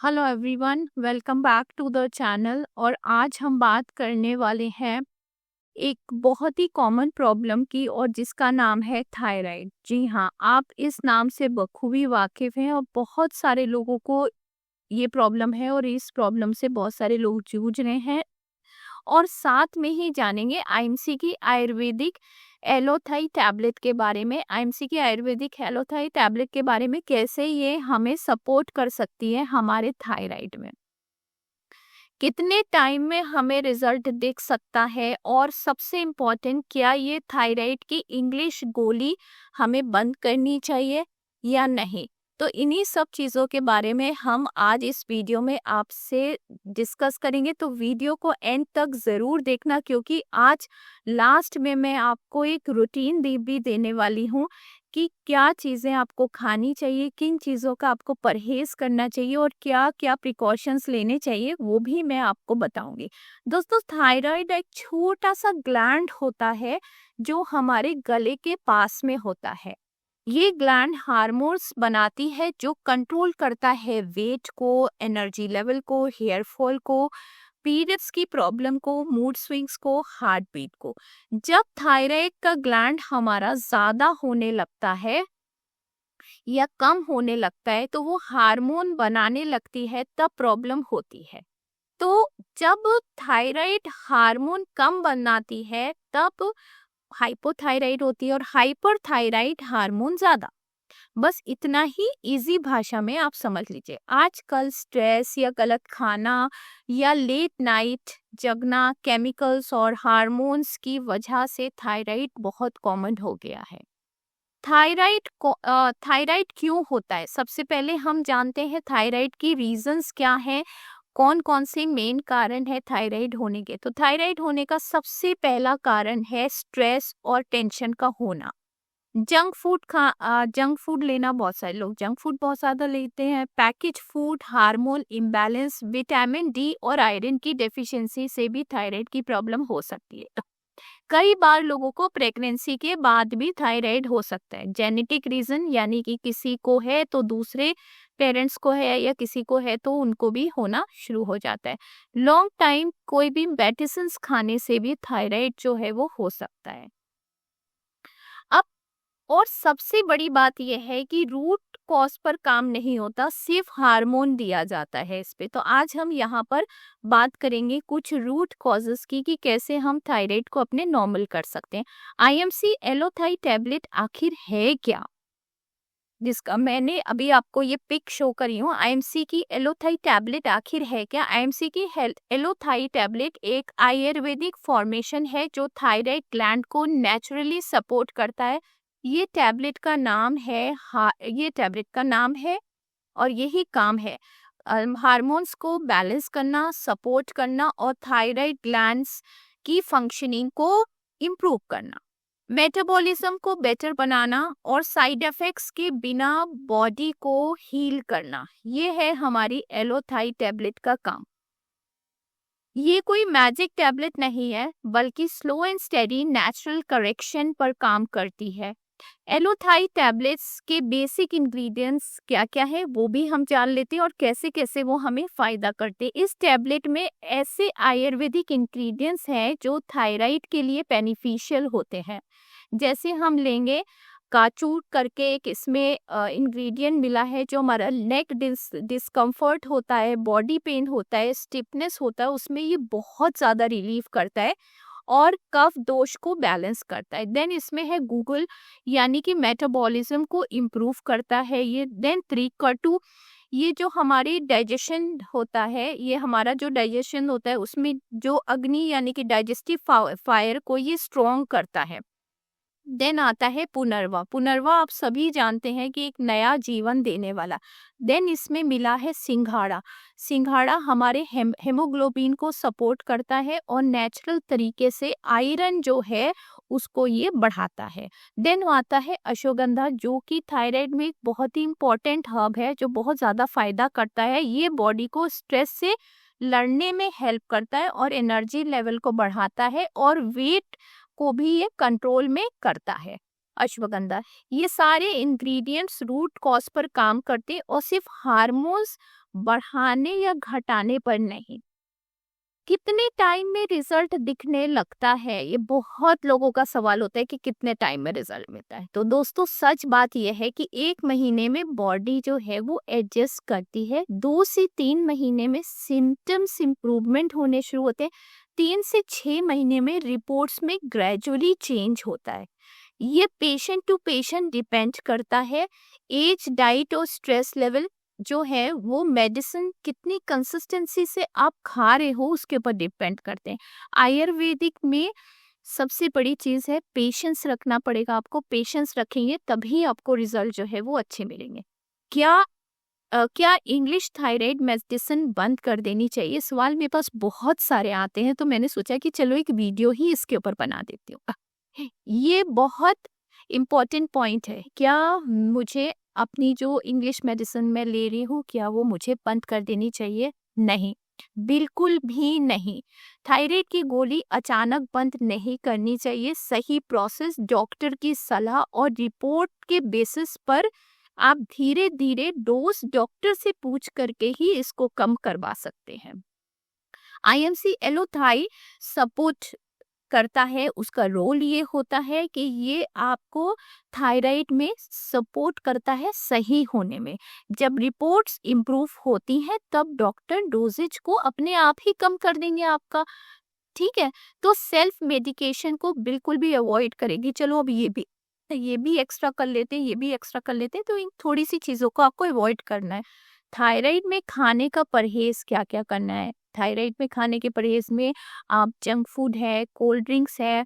Hello everyone, welcome back to the channel. और आज हम बात करने वाले हैं एक बहुत ही कॉमन प्रॉब्लम की, और जिसका नाम है थायराइड। जी हाँ, आप इस नाम से बखूबी वाकिफ हैं और बहुत सारे लोगों को ये प्रॉब्लम है और इस प्रॉब्लम से बहुत सारे लोग जूझ रहे हैं। और साथ में ही जानेंगे आईएमसी की आयुर्वेदिक एलोथाई टैबलेट के बारे में। आईएमसी की आयुर्वेदिक एलोथाई टैबलेट के बारे में, कैसे ये हमें सपोर्ट कर सकती है हमारे थायराइड में, कितने टाइम में हमें रिजल्ट दिख सकता है, और सबसे इम्पोर्टेंट, क्या ये थायराइड की इंग्लिश गोली हमें बंद करनी चाहिए या नहीं। तो इन्हीं सब चीज़ों के बारे में हम आज इस वीडियो में आपसे डिस्कस करेंगे। तो वीडियो को एंड तक ज़रूर देखना, क्योंकि आज लास्ट में मैं आपको एक रूटीन भी देने वाली हूँ कि क्या चीज़ें आपको खानी चाहिए, किन चीज़ों का आपको परहेज़ करना चाहिए और क्या क्या प्रिकॉशंस लेने चाहिए, वो भी मैं आपको बताऊंगी। दोस्तों, थायराइड एक छोटा सा ग्लैंड होता है जो हमारे गले के पास में होता है। ये ग्लैंड हार्मोन्स बनाती है जो कंट्रोल करता है वेट को, एनर्जी लेवल को, हेयर फॉल को, पीरियड्स की प्रॉब्लम को, मूड स्विंग्स को, हार्ट बीट को। जब थायराइड का ग्लैंड हमारा ज्यादा होने लगता है या कम होने लगता है, तो वो हार्मोन बनाने लगती है, तब प्रॉब्लम होती है। तो जब थायराइड हार्मोन कम बनाती है, तब हाइपोथायराइड होती है, और हाइपरथायराइड हार्मोन ज्यादा। बस इतना ही इजी भाषा में आप समझ लीजिए। आजकल स्ट्रेस या गलत खाना या लेट नाइट जगना, केमिकल्स और हार्मोन्स की वजह से थायराइड बहुत कॉमन हो गया है। थायराइड क्यों होता है? सबसे पहले हम जानते हैं थायराइड की रीजंस क्या हैं, कौन कौन से मेन कारण है थायराइड होने के। तो थायराइड होने का सबसे पहला कारण है स्ट्रेस और टेंशन का होना। जंक फूड लेना, बहुत सारे लोग जंक फूड बहुत ज्यादा लेते हैं। Package food, hormone imbalance, vitamin D और आयरन की डेफिशिएंसी से भी थायराइड की प्रॉब्लम हो सकती है। कई बार लोगों को प्रेगनेंसी के बाद भी थायराइड हो सकता है। जेनेटिक रीजन, यानी कि किसी को है तो दूसरे पेरेंट्स को है, या किसी को है तो उनको भी होना शुरू हो जाता है। लॉन्ग टाइम कोई भी मेडिसिन खाने से भी थायराइड जो है वो हो सकता है। अब और सबसे बड़ी बात यह है कि रूट कॉज पर काम नहीं होता, सिर्फ हार्मोन दिया जाता है इस पे। तो आज हम यहाँ पर बात करेंगे कुछ रूट कॉजेस की, कि कैसे हम थायराइड को अपने नॉर्मल कर सकते हैं। आईएमसी एलोथाई टैबलेट आखिर है क्या, जिसका मैंने अभी आपको ये पिक शो करी हूँ। आईएमसी की एलोथाई टैबलेट आखिर है क्या? आईएमसी की एलोथाई टैबलेट एक आयुर्वेदिक फॉर्मेशन है जो थायराइड ग्लैंड को नेचुरली सपोर्ट करता है। ये टैबलेट का नाम है और यही काम है हार्मोन्स को बैलेंस करना, सपोर्ट करना और थायराइड ग्लैंड्स की फंक्शनिंग को इम्प्रूव करना, मेटाबॉलिज्म को बेटर बनाना और साइड इफेक्ट्स के बिना बॉडी को हील करना। ये है हमारी एलोथाई टैबलेट का काम। ये कोई मैजिक टैबलेट नहीं है, बल्कि slow and steady natural correction पर काम करती है। एलोथाई टैबलेट्स के बेसिक इंग्रेडिएंट्स क्या क्या है वो भी हम जान लेते हैं, और कैसे कैसे वो हमें फायदा करते हैं। इस टैबलेट में ऐसे आयुर्वेदिक इंग्रेडिएंट्स हैं जो थायराइड के लिए बेनिफिशियल होते हैं। जैसे हम लेंगे काचूट करके, एक इसमें इंग्रेडिएंट मिला है जो हमारा नेक डिस्कम्फर्ट होता है, बॉडी पेन होता है, स्टिफनेस होता है, उसमें ये बहुत ज़्यादा रिलीफ करता है और कफ दोष को बैलेंस करता है। देन इसमें है गूगल, यानी कि मेटाबॉलिज्म को इम्प्रूव करता है ये। देन त्रिकटु, ये जो हमारी डाइजेशन होता है, ये हमारा जो डाइजेशन होता है उसमें जो अग्नि यानी कि डाइजेस्टिव फायर को ये स्ट्रॉन्ग करता है। देन आता है पुनर्वा। पुनर्वा आप सभी जानते हैं कि एक नया जीवन देने वाला। देन इसमें मिला है सिंघाड़ा। सिंघाड़ा हमारे हेमोग्लोबिन को सपोर्ट करता है और नेचुरल तरीके से आयरन जो है उसको ये बढ़ाता है। देन आता है अश्वगंधा, जो कि थायराइड में एक बहुत ही इंपॉर्टेंट हर्ब है जो बहुत ज़्यादा फायदा करता है। ये बॉडी को स्ट्रेस से लड़ने में हेल्प करता है और एनर्जी लेवल को बढ़ाता है और वेट को भी ये कंट्रोल में करता है। अश्वगंधा, ये सारे इंग्रेडिएंट्स रूट कॉज पर काम करते हैं और सिर्फ हार्मोन्स बढ़ाने या घटाने पर नहीं। कितने टाइम में रिजल्ट दिखने लगता है, ये बहुत लोगों का सवाल होता है कि कितने टाइम में रिजल्ट मिलता है। तो दोस्तों सच बात यह है कि 1 महीने में बॉडी जो है वो एडजस्ट करती है। 2 से 3 महीने में सिम्टम्स इम्प्रूवमेंट होने शुरू होते हैं। 3 से 6 महीने में रिपोर्ट्स में ग्रेजुअली चेंज होता है। ये पेशेंट टू पेशेंट डिपेंड करता है। एज, डाइट और स्ट्रेस लेवल जो है वो मेडिसिन कितनी कंसिस्टेंसी से आप खा रहे हो उसके ऊपर डिपेंड करते हैं। आयुर्वेदिक में सबसे बड़ी चीज़ है पेशेंस रखना पड़ेगा आपको। पेशेंस रखेंगे तभी आपको रिजल्ट जो है वो अच्छे मिलेंगे। क्या इंग्लिश थायराइड मेडिसिन बंद कर देनी चाहिए? सवाल मेरे पास बहुत सारे आते हैं, तो मैंने सोचा कि चलो एक वीडियो ही इसके ऊपर बना देती हूँ। ये बहुत इम्पोर्टेंट पॉइंट है। क्या मुझे अपनी जो इंग्लिश मेडिसिन मैं ले रही हूँ क्या वो मुझे बंद कर देनी चाहिए? नहीं, बिल्कुल भी नहीं। थायराइड की गोली अचानक बंद नहीं करनी चाहिए। सही प्रोसेस, डॉक्टर की सलाह और रिपोर्ट के बेसिस पर आप धीरे धीरे डोज डॉक्टर से पूछ करके ही इसको कम करवा सकते हैं। आईएमसी एलोथाई सपोर्ट करता है। उसका रोल ये होता है कि ये आपको थायराइड में सपोर्ट करता है सही होने में। जब रिपोर्ट्स इम्प्रूव होती हैं तब डॉक्टर डोजेज को अपने आप ही कम कर देंगे आपका। ठीक है, तो सेल्फ मेडिकेशन को बिल्कुल भी अवॉइड करेगी। चलो अब ये भी एक्स्ट्रा कर लेते हैं, ये भी एक्स्ट्रा कर लेते हैं, तो इन थोड़ी सी चीज़ों को आपको अवॉइड करना है। थायराइड में खाने का परहेज क्या क्या करना है? थायराइड में खाने के परहेज में आप जंक फूड है, कोल्ड ड्रिंक्स है,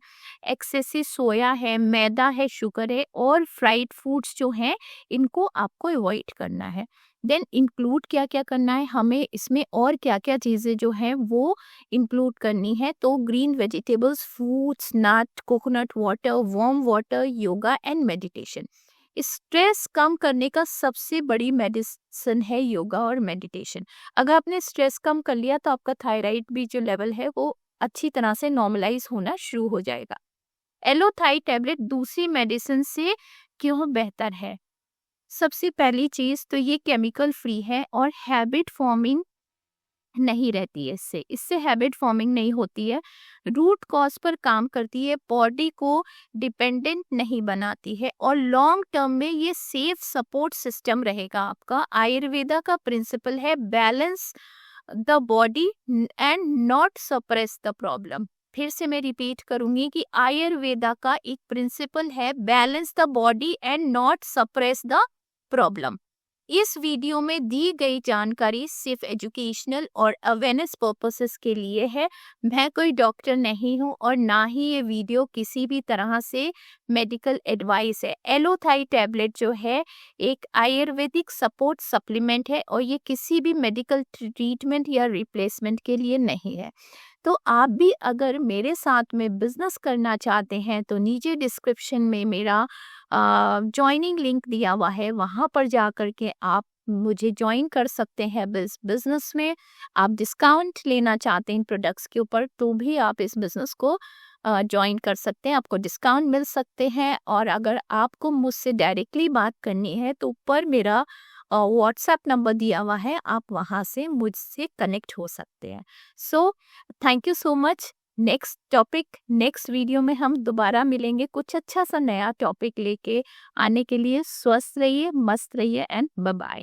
एक्सेसिव सोया है, मैदा है, शुगर है और फ्राइड फूड्स जो हैं इनको आपको अवॉइड करना है। देन इंक्लूड क्या क्या करना है हमें इसमें, और क्या क्या चीज़ें जो हैं वो इंक्लूड करनी है? तो green vegetables, fruits, nut, coconut water, warm water, yoga and meditation. Stress कम करने का सबसे बड़ी मेडिसिन है योगा और मेडिटेशन। अगर आपने स्ट्रेस कम कर लिया तो आपका थायराइड भी जो लेवल है वो अच्छी तरह से नॉर्मलाइज होना शुरू हो जाएगा। एलोथाई टैबलेट दूसरी मेडिसिन से क्यों बेहतर है? सबसे पहली चीज तो ये केमिकल फ्री है और हैबिट फॉर्मिंग नहीं रहती है। इससे हैबिट फॉर्मिंग नहीं होती है, रूट कॉज पर काम करती है, बॉडी को डिपेंडेंट नहीं बनाती है और लॉन्ग टर्म में ये सेफ सपोर्ट सिस्टम रहेगा आपका। आयुर्वेदा का प्रिंसिपल है balance the body and not suppress the problem. फिर से मैं रिपीट करूंगी कि आयुर्वेदा का एक प्रिंसिपल है balance the body and not suppress the problem. इस वीडियो में दी गई जानकारी सिर्फ एजुकेशनल और अवेयरनेस पर्पसेस के लिए है। मैं कोई डॉक्टर नहीं हूँ और ना ही ये वीडियो किसी भी तरह से मेडिकल एडवाइस है। एलोथाई टैबलेट जो है एक आयुर्वेदिक सपोर्ट सप्लीमेंट है और ये किसी भी मेडिकल ट्रीटमेंट या रिप्लेसमेंट के लिए नहीं है। तो आप भी अगर मेरे साथ में बिजनेस करना चाहते हैं तो नीचे डिस्क्रिप्शन में मेरा जॉइनिंग लिंक दिया हुआ है, वहाँ पर जा कर के आप मुझे ज्वाइन कर सकते हैं। बिजनेस में आप डिस्काउंट लेना चाहते हैं इन प्रोडक्ट्स के ऊपर तो भी आप इस बिजनेस को ज्वाइन कर सकते हैं, आपको डिस्काउंट मिल सकते हैं। और अगर आपको मुझसे डायरेक्टली बात करनी है तो ऊपर मेरा व्हाट्सएप नंबर दिया हुआ है, आप वहाँ से मुझसे कनेक्ट हो सकते हैं। So thank you so much. Next topic, next video में हम दोबारा मिलेंगे कुछ अच्छा सा नया टॉपिक लेके आने के लिए। स्वस्थ रहिए, मस्त रहिए एंड बाय बाय।